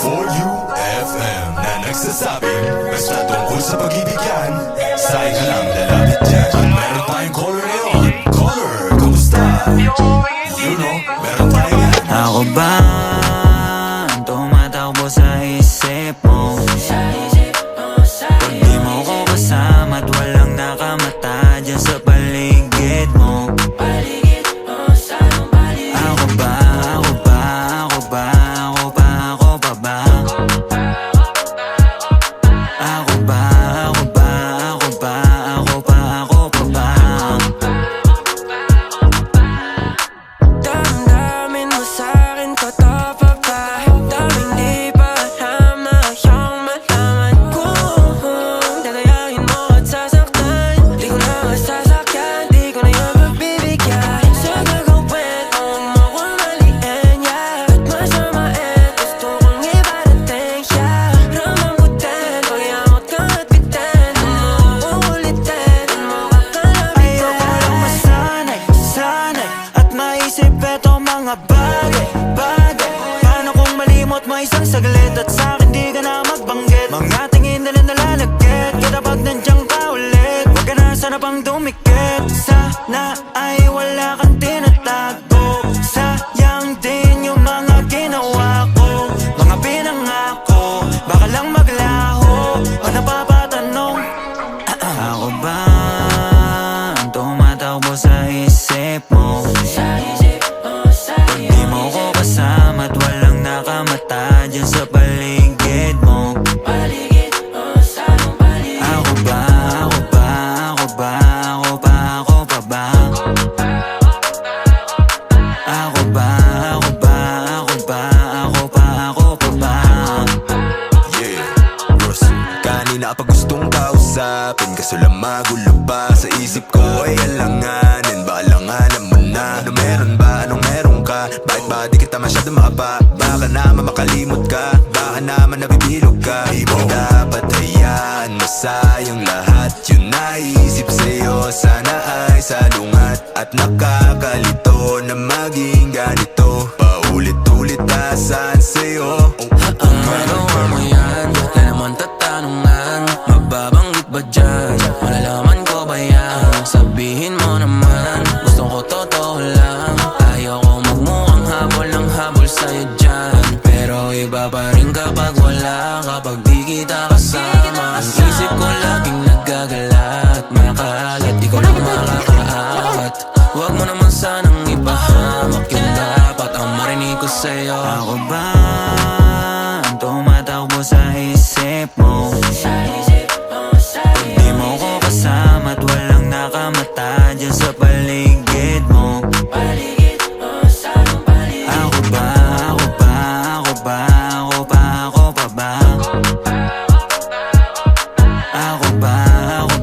For you FM na nagsasabing basta tungkol sa pag-ibig yan, sa'yo ka lang lalapit dyan. At meron tayong caller ngayon. Caller, kamusta? You know, meron tayong yan. Ako ba ang tumatakbo sa isip mo? Pag di mo ko kasama't walang nakamata dyan sa paligid mo. Ako ba, ako ba, ako ba, ako ba, ako pa ba? Ako ba, ako ba, ako ba, ako pa, ako pa ba? Damdamin mo sa'kin, totoo pa ba? Daming di pa alam na iyong malaman ko. Dadayain mo at sasaktan, di ko na masasakyan, di ko na yan pagbibigyan. Sa gagawin, huwag mo kong maliin, yeah. At masamain, gusto kong ibarating, yeah. Ramang butin, pag-iamot ka at bitin, di mo uulitin, di mo kakalabitin. Ayoko lang masanay, sanay at maisip etong mga bagay, bagay. Paano kung malimot mo isang saglit at sa'kin di ka na magbanggit? Mga tingin na nalalagkit kada pag nandiyan ka ulit. Huwag ka na sana pang dumikit. Sana ay wala kang tinatago. Sayang din yung mga ginawa ko, mga pinangako, baka lang maglaho o napapatanong. Ako ba ang tumatakbo sa isip mo? Pag di mo ko kasama't walang nakamata dyan sa paligid mo. Ako ba, ako ba, ako ba, ako ba, ako pa ba? Ako ba, ako ba, ako ba, ako pa, ako pa ba? Yeah, bros, kanina pa gustong kausapin, kaso lang magulo pa sa isip ko ay alanganin. Baka alanganan mo na, ano meron ba, anong meron ka? Bakit ba di kita masyado makapa? Baka naman makalimot ka, baka naman nabibilog ka. Di mo dapat hayaan, masayang lahat yung naisip sa'yo. Sana ay salungat at nakakalito na maging ganito. Paulit-ulit asan sa'yo. Ang magawa mo yan, na naman tatanungan, magbabanggit ba dyan? Malalaman ko ba yan? Sabihin mo naman, gusto ko totoo lang. Ayoko magmukhang habol ng habol sa'yo dyan. Pero iba pa rin kapag wala, kapag di kita kasama. Ang isip ko laging naggagala at makalat, di ko lang makakaawat. Huwag mo naman sanang ipahamak yung dapat ang marinig ko sa'yo. Ako ba ang tumatakbo sa isip mo? Pag di mo ko kasama't walang nakamata dyan sa paligid mo. Ako ba, ako ba, ako ba, ako pa, ako pa ba? Ako ba, ako